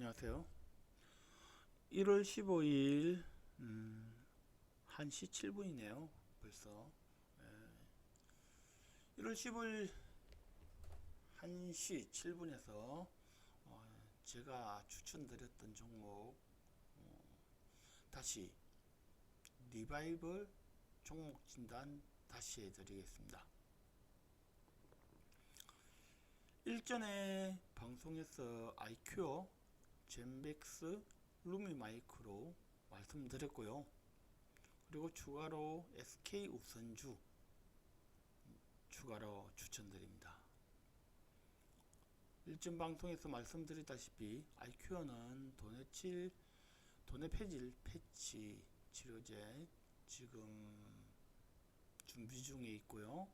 안녕하세요. 1월 15일 1시 7분이네요. 벌써 1월 15일 1시 7분에서 제가 추천드렸던 종목 다시 리바이벌 종목 진단 다시 해드리겠습니다. 일전에 방송에서 아이큐어, 젠백스, 루미마이크로 말씀드렸고요. 그리고 추가로 SK 우선주 추가로 추천드립니다. 일전 방송에서 말씀드렸다시피 아이큐어는 도내 폐질 패치 치료제 지금 준비 중에 있고요.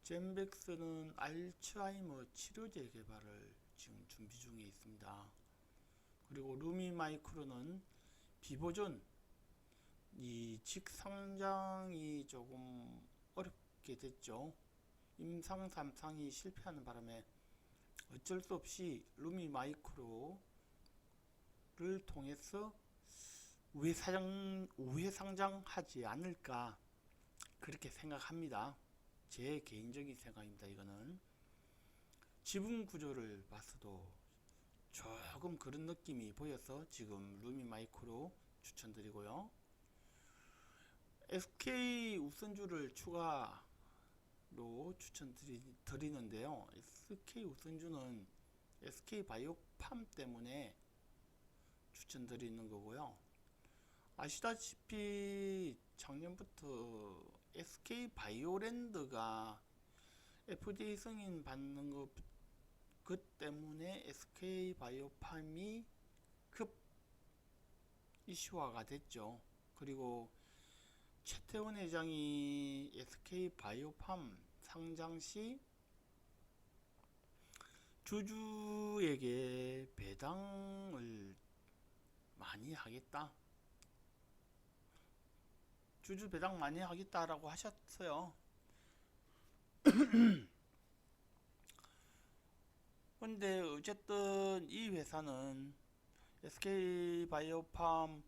젠백스는 알츠하이머 치료제 개발을 지금 준비 중에 있습니다. 그리고 루미마이크로는 비보존 이 직상장이 조금 어렵게 됐죠. 임상 3상이 실패하는 바람에 어쩔 수 없이 루미마이크로를 통해서 우회 상장하지 않을까 그렇게 생각합니다. 제 개인적인 생각입니다. 이거는 지분 구조를 봤어도 조금 그런 느낌이 보여서 지금 루미마이크로 추천드리고요. SK 우선주를 추가로 추천드리는데요. SK 우선주는 SK 바이오팜 때문에 추천드리는 거고요. 아시다시피 작년부터 SK 바이오랜드가 FDA 승인 받는 것 때문에 SK 바이오팜이 급 이슈화가 됐죠. 그리고 최태원 회장이 SK 바이오팜 상장 시 주주에게 배당을 많이 하겠다. 주주 배당 많이 하겠다라고 하셨어요. 근데 어쨌든 이 회사는 SK 바이오팜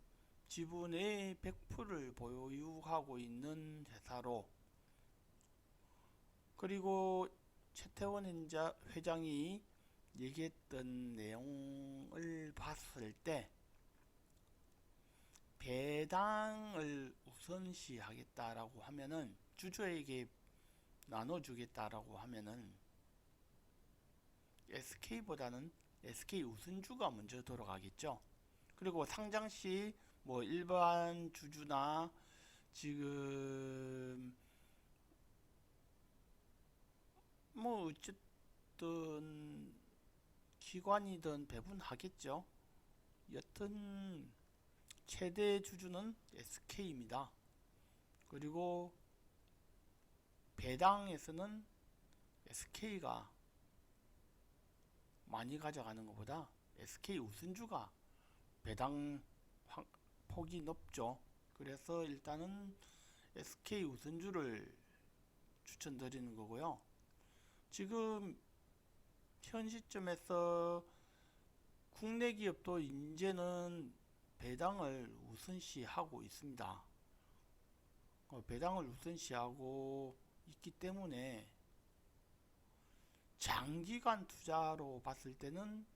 지분의 100%를 보유하고 있는 회사로, 그리고 최태원 회장이 얘기했던 내용을 봤을 때 배당을 우선시 하겠다라고 하면은, 주주에게 나눠주겠다라고 하면은 SK보다는 SK 우선주가 먼저 돌아가겠죠. 그리고 상장시 뭐 일반 주주나 지금 뭐 어쨌든 기관이든 배분하겠죠. 여튼 최대 주주는 SK입니다. 그리고 배당에서는 SK가 많이 가져가는 것보다 SK 우선주가 배당 폭이 높죠. 그래서 일단은 SK 우선주를 추천드리는 거고요. 지금 현 시점에서 국내 기업도 이제는 배당을 우선시하고 있습니다. 배당을 우선시하고 있기 때문에 장기간 투자로 봤을 때는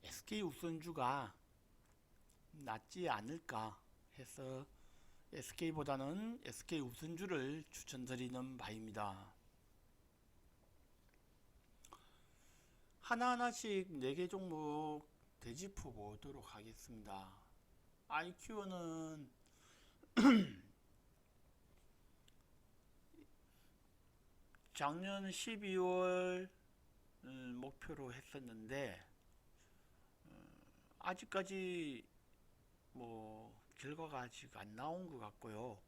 SK 우선주가 낫지 않을까 해서 SK보다는 SK 우선주를 추천드리는 바입니다. 하나하나씩 4개 종목 되짚어 보도록 하겠습니다. IQ는 작년 12월 목표로 했었는데 아직까지 뭐 결과가 아직 안 나온 것 같고요.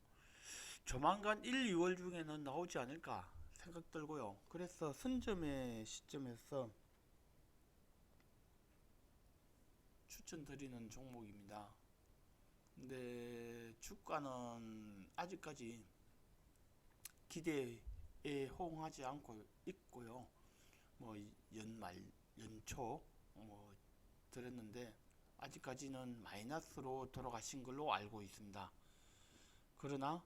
조만간 1, 2월 중에는 나오지 않을까 생각 들고요. 그래서 선점의 시점에서 추천드리는 종목입니다. 근데 주가는 아직까지 기대에 호응하지 않고 있고요. 뭐 연초 뭐 드렸는데 아직까지는 마이너스로 돌아가신 걸로 알고 있습니다. 그러나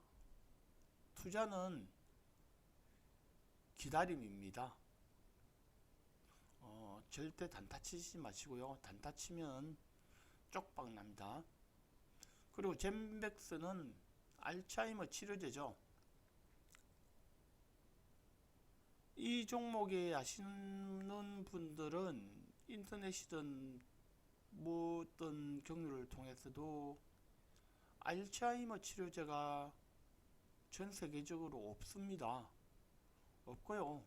투자는 기다림입니다. 절대 단타 치지 마시고요. 단타 치면 쪽박 납니다. 그리고 젠백스는 알츠하이머 치료제죠. 이 종목에 아시는 분들은 인터넷이든 뭐 어떤 경로를 통해서도 알츠하이머 치료제가 전 세계적으로 없습니다. 없고요.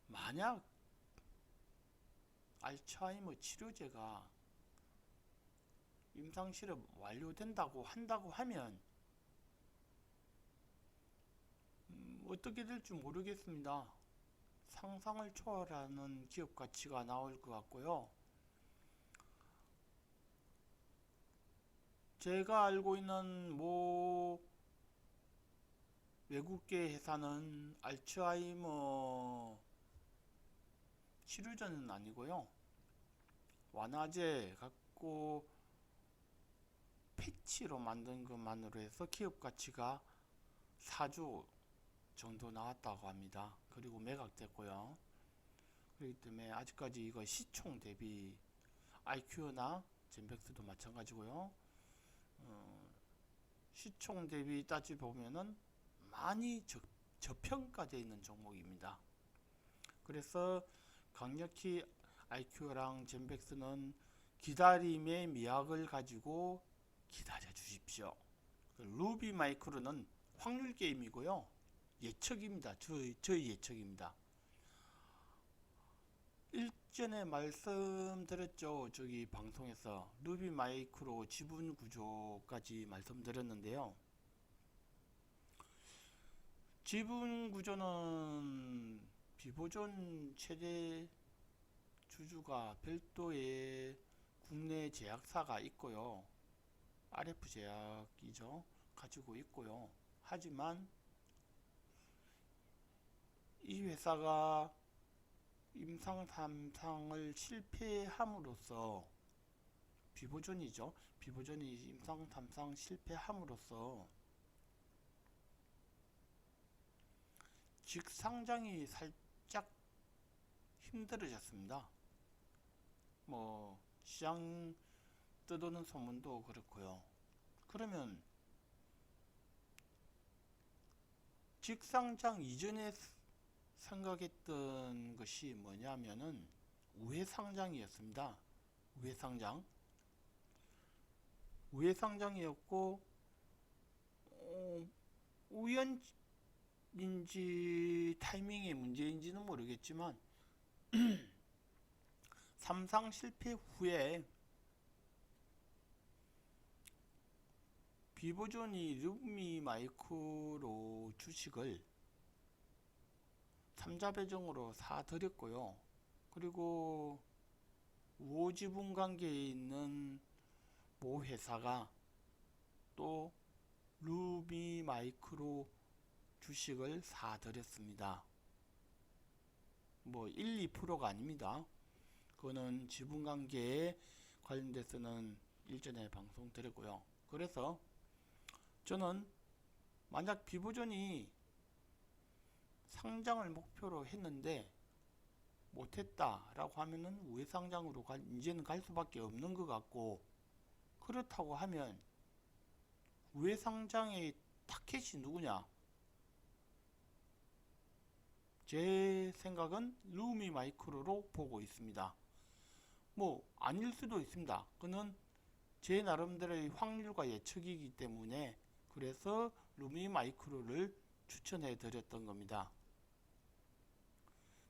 만약 알츠하이머 치료제가 임상실험 완료된다고 한다고 하면 어떻게 될지 모르겠습니다. 상상을 초월하는 기업 가치가 나올 것 같고요. 제가 알고 있는 뭐 외국계 회사는 알츠하이머 치료제는 아니고요. 완화제 갖고 패치로 만든 것만으로 해서 기업 가치가 4조 정도 나왔다고 합니다. 그리고 매각됐고요. 그렇기 때문에 아직까지 이거 시총 대비 IQ나 젠백스도 마찬가지고요. 시총 대비 따지 보면은 많이 저평가되어 있는 종목입니다. 그래서 강력히 IQ랑 젠백스는 기다림의 미학을 가지고 기다려 주십시오. 루비 마이크로는 확률 게임이고요. 예측입니다. 저희 예측입니다. 일전에 말씀드렸죠. 저기 방송에서 루비 마이크로 지분 구조까지 말씀드렸는데요. 지분 구조는 비보존 최대 주주가 별도의 국내 제약사가 있고요. RF 제약이죠. 가지고 있고요. 하지만 이 회사가 임상 3상을 실패함으로써 비보존이죠. 비보존이 임상 3상 실패함으로써 직상장이 살짝 힘들어졌습니다. 뭐 시장 떠도는 소문도 그렇고요. 그러면 직상장 이전에 생각했던 것이 뭐냐면은 우회상장이었습니다. 우회상장이었고 우연인지 타이밍의 문제인지는 모르겠지만 3상 실패 후에 비보존이 루미 마이크로 주식을 3자 배정으로 사들였고요. 그리고 우호지분 관계에 있는 모 회사가 또 루미 마이크로 주식을 사들였습니다. 뭐 1, 2%가 아닙니다. 그거는 지분 관계에 관련돼서는 일전에 방송 드렸고요. 그래서 저는 만약 비보존이 상장을 목표로 했는데 못했다 라고 하면은 우회상장으로 이제는 갈 수밖에 없는 것 같고, 그렇다고 하면 우회상장의 타켓이 누구냐? 제 생각은 루미 마이크로로 보고 있습니다. 뭐 아닐 수도 있습니다. 그는 제 나름대로의 확률과 예측이기 때문에 그래서 루미 마이크로를 추천해 드렸던 겁니다.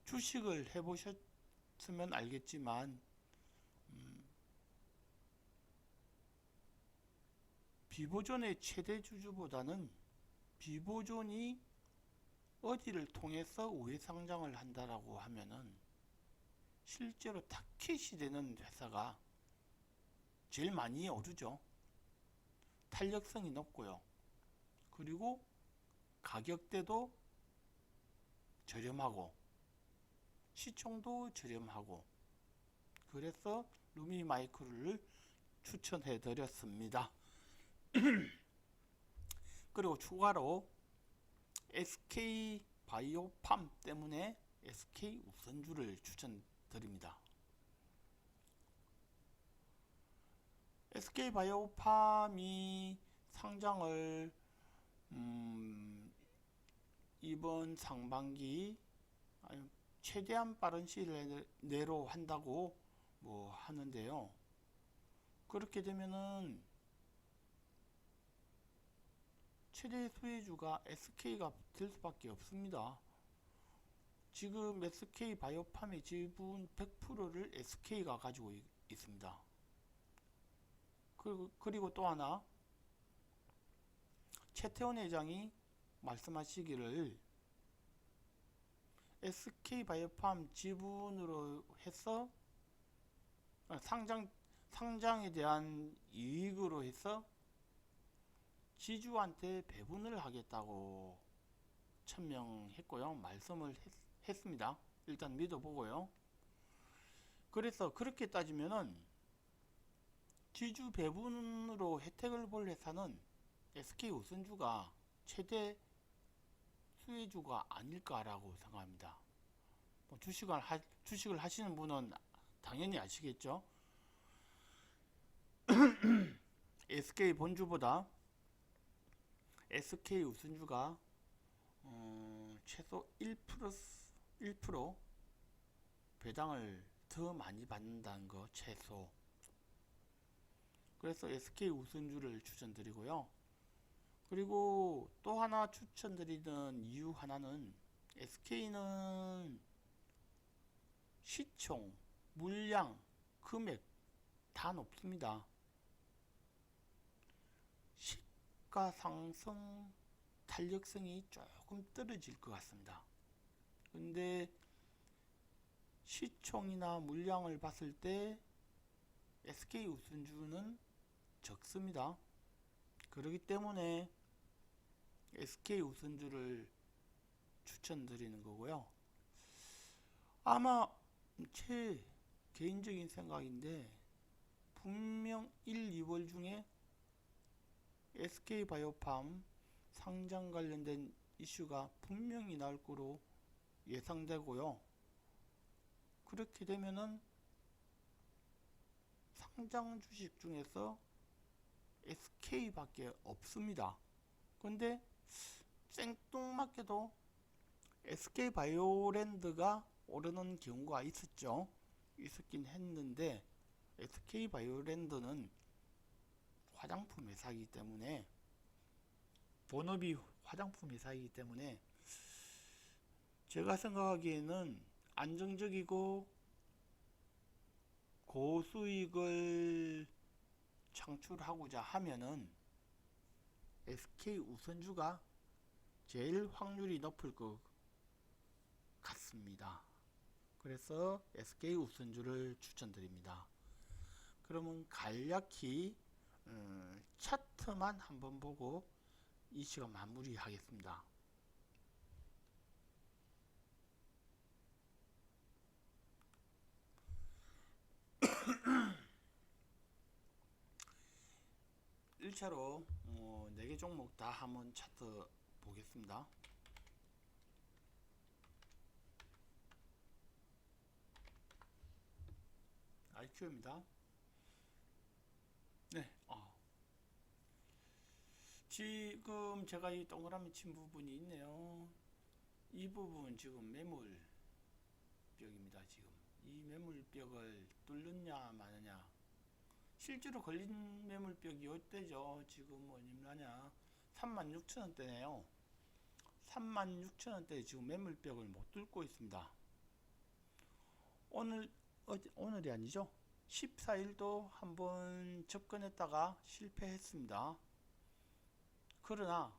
주식을 해보셨으면 알겠지만 비보존의 최대 주주보다는 비보존이 어디를 통해서 우회상장을 한다라고 하면은 실제로 타켓이 되는 회사가 제일 많이 오르죠. 탄력성이 높고요. 그리고 가격대도 저렴하고 시총도 저렴하고 그래서 루미 마이크로를 추천해 드렸습니다. 그리고 추가로 SK 바이오팜 때문에 SK 우선주를 추천드립니다. SK 바이오팜이 상장을 이번 상반기 최대한 빠른 시일 내로 한다고 뭐 하는데요. 그렇게 되면은 최대 수혜주가 SK가 될 수밖에 없습니다. 지금 SK 바이오팜의 지분 100%를 SK가 가지고 있습니다. 그리고 또 하나, 최태원 회장이 말씀하시기를 SK 바이오팜 지분으로 해서 상장에 대한 이익으로 해서 지주한테 배분을 하겠다고 천명했고요. 말씀을 했습니다. 일단 믿어보고요. 그래서 그렇게 따지면은 지주 배분으로 혜택을 볼 회사는 SK 우선주가 최대 수혜주가 아닐까라고 생각합니다. 뭐 주식을 하시는 분은 당연히 아시겠죠. SK 본주보다 SK 우선주가 최소 1% 배당을 더 많이 받는다는 거 최소. 그래서 SK 우선주를 추천드리고요. 그리고 또 하나 추천드리는 이유 하나는 SK는 시총, 물량, 금액 다 높습니다. 시가 상승 탄력성이 조금 떨어질 것 같습니다. 근데 시총이나 물량을 봤을 때 SK 우선주는 적습니다. 그렇기 때문에 SK 우선주를 추천드리는 거고요. 아마 제 개인적인 생각인데 분명 1, 2월 중에 SK 바이오팜 상장 관련된 이슈가 분명히 나올 거로 예상되고요. 그렇게 되면은 상장 주식 중에서 SK밖에 없습니다. 근데 생뚱맞게도 SK 바이오랜드가 오르는 경우가 있었긴 했는데 SK 바이오랜드는 화장품 회사이기 때문에 본업이 화장품 회사이기 때문에 제가 생각하기에는 안정적이고 고수익을 창출하고자 하면은 SK 우선주가 제일 확률이 높을 것 같습니다. 그래서 SK 우선주를 추천드립니다. 그러면 간략히 차트만 한번 보고 이 시간 마무리하겠습니다. 일차로 4개 종목 다 한번 차트 보겠습니다. IQ입니다. 네, 지금 제가 이 동그라미 친 부분이 있네요. 이 부분 지금 매물벽입니다. 지금 이 매물벽을 뚫느냐 마느냐. 실제로 걸린 매물벽이 이때죠. 지금 얼마냐 36,000원대네요. 36,000원대 지금 매물벽을 못 뚫고 있습니다. 오늘이 아니죠. 14일도 한번 접근했다가 실패했습니다. 그러나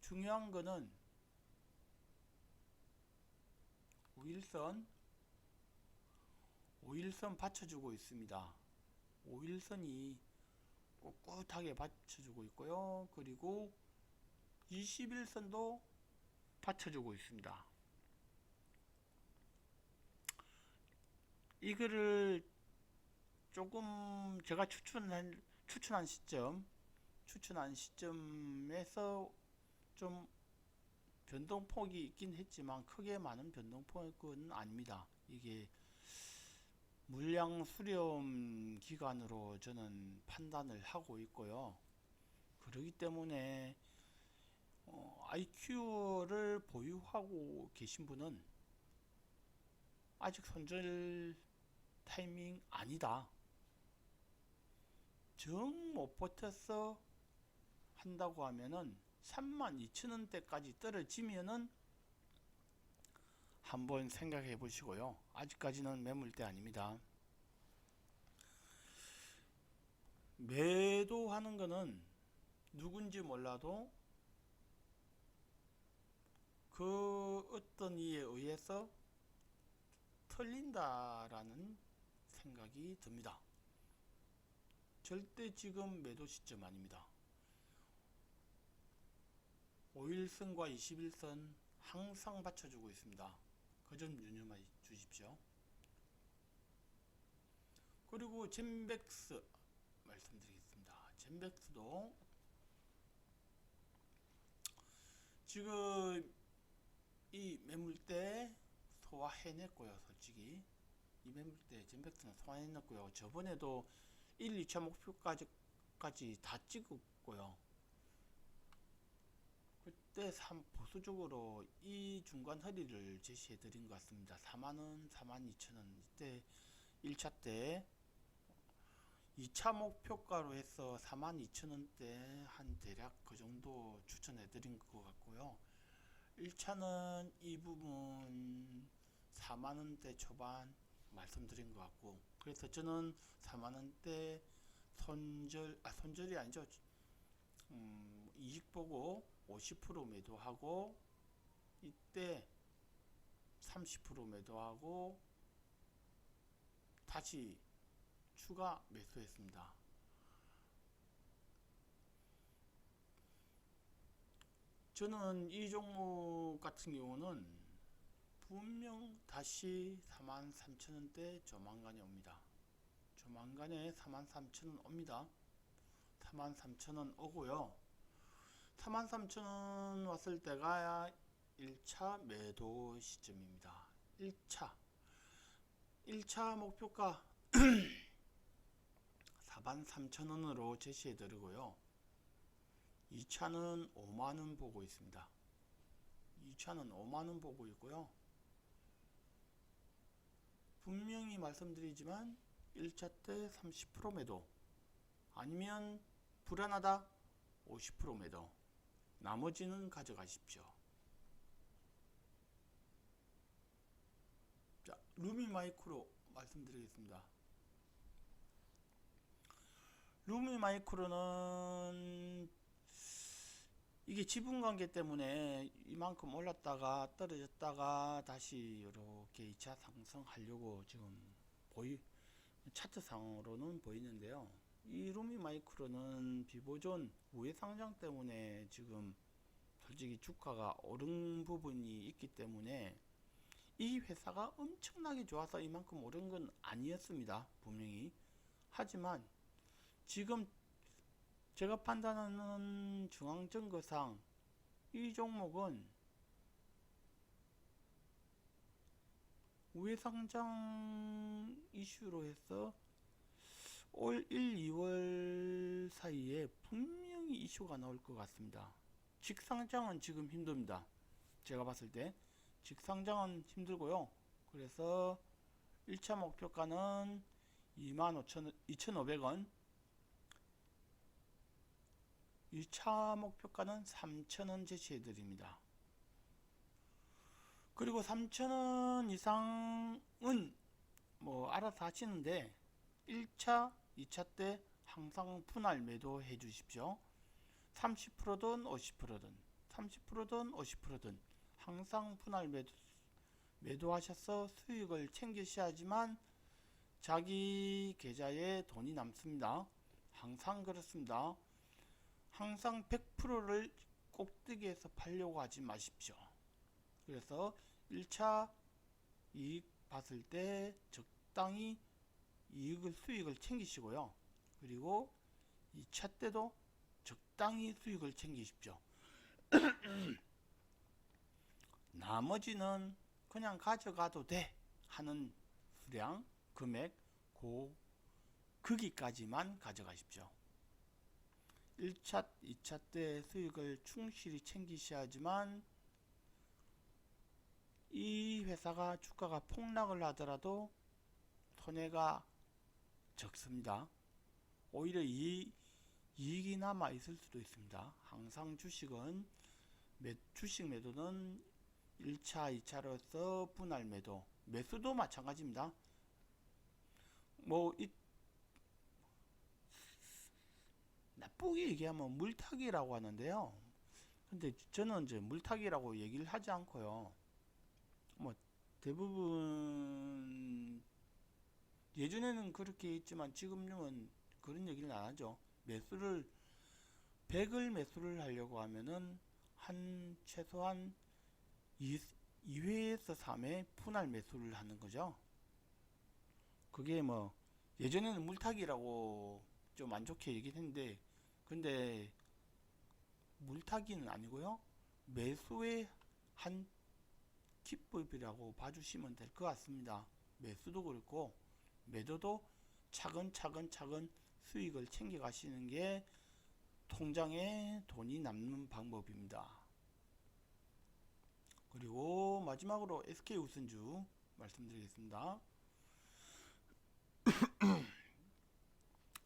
중요한 거는 5일선 받쳐주고 있습니다. 5일선이 꿋꿋하게 받쳐주고 있고요. 그리고 21선도 받쳐주고 있습니다. 이거를 조금 제가 추천한 시점에서 좀 변동폭이 있긴 했지만 크게 많은 변동폭은 아닙니다. 이게 물량 수렴 기간으로 저는 판단을 하고 있고요. 그렇기 때문에 IQ를 보유하고 계신 분은 아직 손절 타이밍 아니다. 정 못 버텨서 한다고 하면은 32,000원대까지 떨어지면은 한번 생각해 보시고요. 아직까지는 매물대 아닙니다. 매도하는 거는 누군지 몰라도 그 어떤 이에 의해서 털린다라는 생각이 듭니다. 절대 지금 매도 시점 아닙니다. 5일선과 21선 항상 받쳐주고 있습니다. 그 점 유념해 주십시오. 그리고 젠백스 말씀드리겠습니다. 젠백스도 지금 이 매물대 소화해냈고요. 솔직히 이 매물대 젠백스는 소화해냈고요. 저번에도 1, 2차 목표까지 다 찍었고요. 그때 보수적으로 이 중간 허리를 제시해 드린 것 같습니다. 4만원, 42,000원. 이때 1차 때 2차 목표가로 해서 42,000원대 한 대략 그 정도 추천해 드린 것 같고요. 1차는 이 부분 4만원대 초반 말씀드린 것 같고, 그래서 저는 4만원대 손절이 아니죠. 이익 보고 50% 매도하고 이때 30% 매도하고 다시 추가 매수했습니다. 저는 이 종목 같은 경우는 분명 다시 43,000원대 조만간에 옵니다. 조만간에 43,000원 옵니다. 43,000원 오고요. 43,000원 왔을 때가 1차 매도 시점입니다. 1차 목표가 43,000원으로 제시해 드리고요. 2차는 5만원 보고 있습니다. 2차는 5만원 보고 있고요. 분명히 말씀드리지만 1차 때 30% 매도, 아니면 불안하다 50% 매도, 나머지는 가져가십시오. 자, 루미마이크로 말씀드리겠습니다. 루미마이크로는 이게 지분관계 때문에 이만큼 올랐다가 떨어졌다가 다시 이렇게 2차 상승하려고 지금 차트상으로는 보이는데요. 이 루미마이크로는 비보존 우회상장 때문에 지금 솔직히 주가가 오른 부분이 있기 때문에 이 회사가 엄청나게 좋아서 이만큼 오른 건 아니었습니다. 분명히. 하지만 지금 제가 판단하는 중앙증거상 이 종목은 우회상장 이슈로 해서 올 1, 2월 사이에 분명히 이슈가 나올 것 같습니다. 직상장은 지금 힘듭니다. 제가 봤을 때 직상장은 힘들고요. 그래서 1차 목표가는 25,500원, 2차 목표가는 3,000원 제시해 드립니다. 그리고 3,000원 이상은 뭐 알아서 하시는데 1차, 2차 때 항상 분할 매도 해 주십시오. 30%든 50%든 30%든 50%든 항상 분할 매도하셔서 수익을 챙기셔야지만 자기 계좌에 돈이 남습니다. 항상 그렇습니다. 항상 100%를 꼭대기에서 팔려고 하지 마십시오. 그래서 1차 이익 봤을 때 적당히 수익을 챙기시고요. 그리고 2차 때도 적당히 수익을 챙기십시오. 나머지는 그냥 가져가도 돼 하는 수량, 금액, 거기까지만 가져가십시오. 1차, 2차 때 수익을 충실히 챙기셔야지만 이 회사가 주가가 폭락을 하더라도 손해가 적습니다. 오히려 이익이 남아 있을 수도 있습니다. 항상 주식은 주식 매도는 1차, 2차로서 분할 매도, 매수도 마찬가지입니다. 나쁘게 얘기하면 물타기라고 하는데요. 근데 저는 이제 물타기라고 얘기를 하지 않고요. 대부분 예전에는 그렇게 했지만 지금은 그런 얘기를 안 하죠. 매수를 100을 매수를 하려고 하면은 최소한 2회에서 3회 분할 매수를 하는 거죠. 그게 예전에는 물타기라고 좀 안 좋게 얘기했는데, 근데 물타기는 아니고요. 매수의 한 기법이라고 봐주시면 될 것 같습니다. 매수도 그렇고 매도도 차근차근 수익을 챙겨 가시는 게 통장에 돈이 남는 방법입니다. 그리고 마지막으로 SK우선주 말씀드리겠습니다.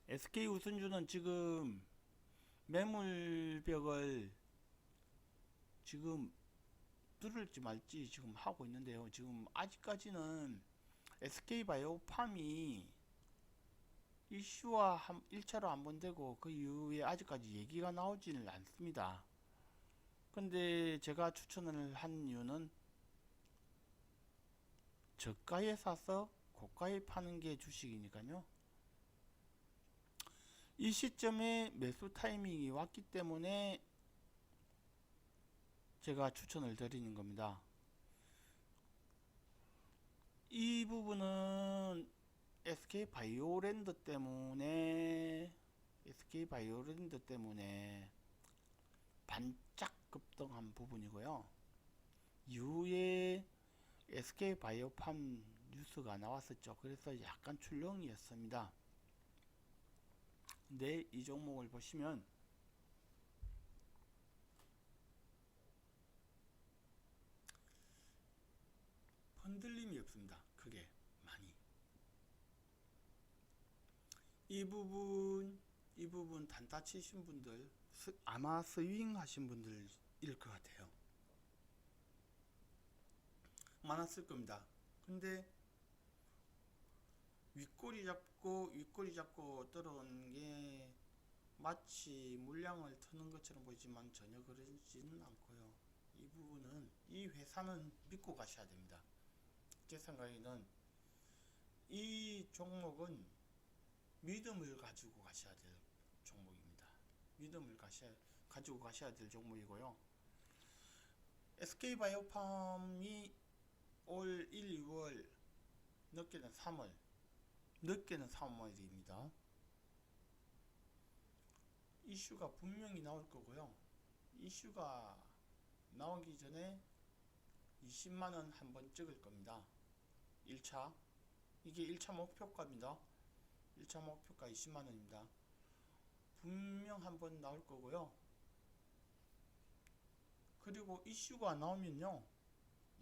SK우선주는 지금 매물벽을 지금 뚫을지 말지 지금 하고 있는데요. 지금 아직까지는 SK바이오팜이 이슈화 1차로 한번 되고 그 이후에 아직까지 얘기가 나오지는 않습니다. 근데 제가 추천을 한 이유는 저가에 사서 고가에 파는 게 주식이니까요. 이 시점에 매수 타이밍이 왔기 때문에 제가 추천을 드리는 겁니다. 이 부분은 SK바이오랜드 때문에 반짝 급등한 부분이고요. 이후에 SK바이오팜 뉴스가 나왔었죠. 그래서 약간 출렁이었습니다. 근데 이 종목을 보시면 흔들림이 없습니다. 크게 많이. 이 부분 단타 치신 분들 아마 스윙 하신 분들일 것 같아요. 많았을 겁니다. 근데 윗꼬리 잡고 떨어오는 게 마치 물량을 트는 것처럼 보이지만 전혀 그러지는 않고요. 이 부분은 이 회사는 믿고 가셔야 됩니다. 제 생각에는 이 종목은 믿음을 가지고 가셔야 될 종목입니다. 믿음을 가지고 가셔야 될 종목이고요. SK바이오팜이 올 1, 2월 늦게는 3월입니다. 이슈가 분명히 나올 거고요. 이슈가 나오기 전에 20만원 한번 찍을 겁니다. 1차 이게 1차 목표가입니다. 1차 목표가 20만원입니다. 분명 한번 나올 거고요. 그리고 이슈가 나오면요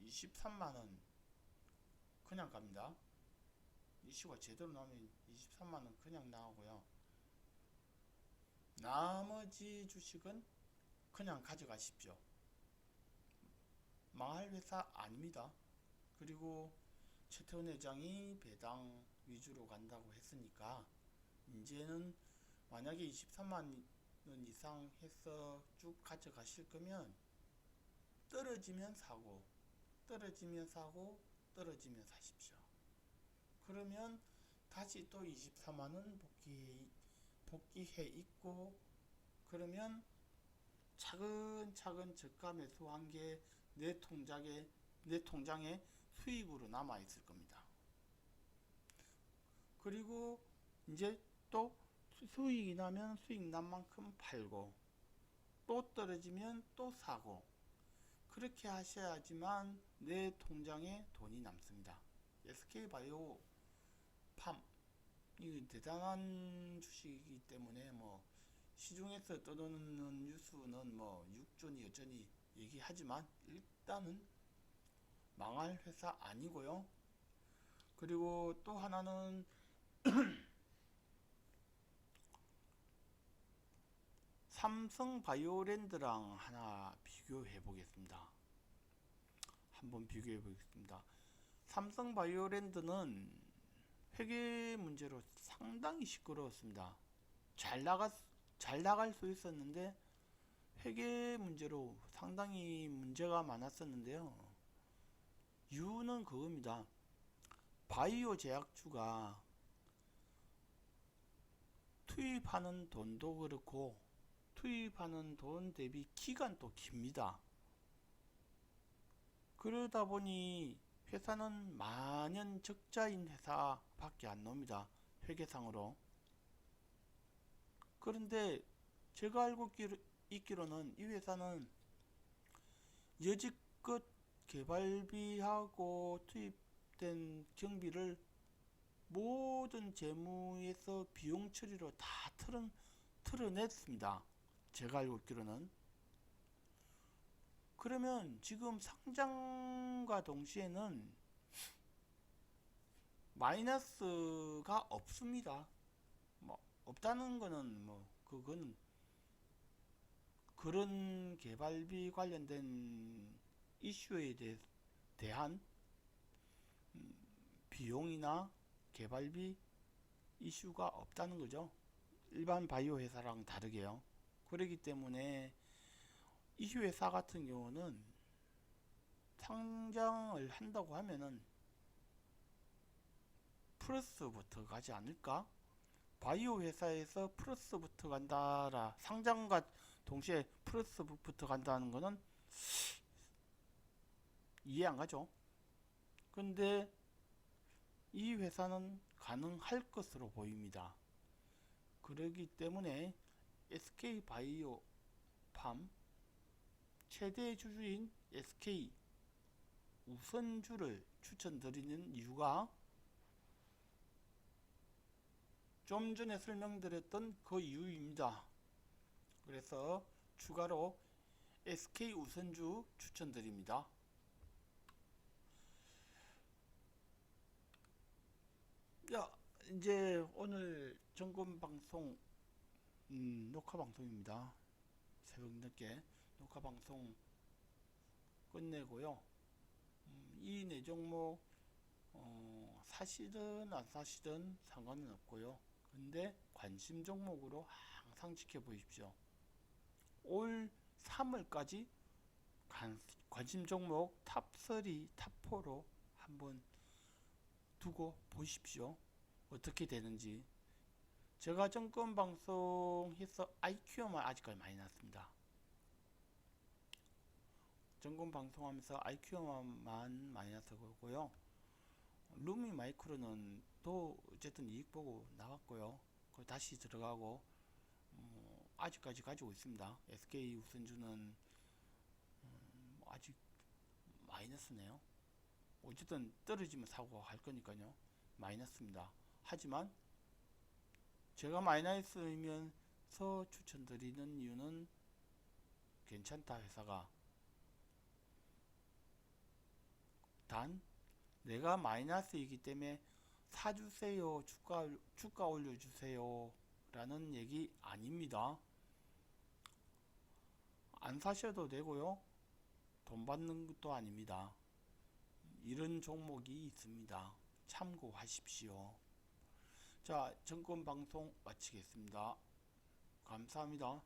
23만원 그냥 갑니다. 이슈가 제대로 나오면 23만원 그냥 나오고요. 나머지 주식은 그냥 가져가십시오. 망할 회사 아닙니다. 그리고 최태원 회장이 배당 위주로 간다고 했으니까 이제는 만약에 23만원 이상 해서 쭉 가져가실 거면 떨어지면 사고 떨어지면 사십시오. 그러면 다시 또 24만원 복귀해 있고 그러면 차근차근 저가 매수한 게 내 통장에, 수익으로 남아 있을 겁니다. 그리고 이제 또 수익이 나면 수익 난 만큼 팔고, 또 떨어지면 또 사고, 그렇게 하셔야지만 내 통장에 돈이 남습니다. SK바이오 팜, 이 대단한 주식이기 때문에 뭐 시중에서 떠도는 뉴스는 뭐 육전이 여전히 얘기하지만 일단은 망할 회사 아니고요. 그리고 또 하나는 삼성바이오랜드랑 하나 비교해 보겠습니다. 한번 비교해 보겠습니다. 삼성바이오랜드는 회계 문제로 상당히 시끄러웠습니다. 잘 나갈 수 있었는데 회계 문제로 상당히 문제가 많았었는데요. 이유는 그겁니다. 바이오 제약주가 투입하는 돈도 그렇고 투입하는 돈 대비 기간도 깁니다. 그러다 보니 회사는 만연 적자인 회사밖에 안 나옵니다. 회계상으로. 그런데 제가 알고 있기로는 이 회사는 여지껏 개발비하고 투입된 경비를 모든 재무에서 비용 처리로 다 털어냈습니다. 제가 알고 있기로는. 그러면 지금 상장과 동시에는 마이너스가 없습니다. 뭐 없다는 거는 뭐 그건 그런 개발비 관련된 이슈에 대한 비용이나 개발비 이슈가 없다는 거죠. 일반 바이오 회사랑 다르게요. 그렇기 때문에 이 회사 같은 경우는 상장을 한다고 하면은 플러스부터 가지 않을까? 바이오 회사에서 플러스부터 간다라 상장과 동시에 플러스부터 간다는 거는 이해 안 가죠. 근데 이 회사는 가능할 것으로 보입니다. 그러기 때문에 SK바이오팜 최대 주주인 SK 우선주를 추천드리는 이유가 좀 전에 설명드렸던 그 이유입니다. 그래서 추가로 SK 우선주 추천드립니다. 야, 이제 오늘 점검 방송 녹화 방송입니다. 새벽 늦게 녹화 방송 끝내고요. 이 네 종목 사시든 안 사시든 상관은 없고요. 근데 관심 종목으로 항상 지켜보십시오. 올 3월까지 관심 종목 탑3, 탑4로 한번 두고 보십시오. 어떻게 되는지. 제가 점검 방송해서 IQ만 아직까지 많이 났습니다. 점검 방송하면서 IQ만 많이 나서 그러고요. 루미 마이크로는 또 어쨌든 이익 보고 나왔고요. 다시 들어가고 아직까지 가지고 있습니다. SK 우선주는 아직 마이너스네요. 어쨌든 떨어지면 사고 할 거니까요. 마이너스입니다. 하지만 제가 마이너스이면서 추천드리는 이유는 괜찮다 회사가. 단 내가 마이너스이기 때문에 사주세요, 주가 올려주세요 라는 얘기 아닙니다. 안 사셔도 되고요. 돈 받는 것도 아닙니다. 이런 종목이 있습니다. 참고하십시오. 자, 점검 방송 마치겠습니다. 감사합니다.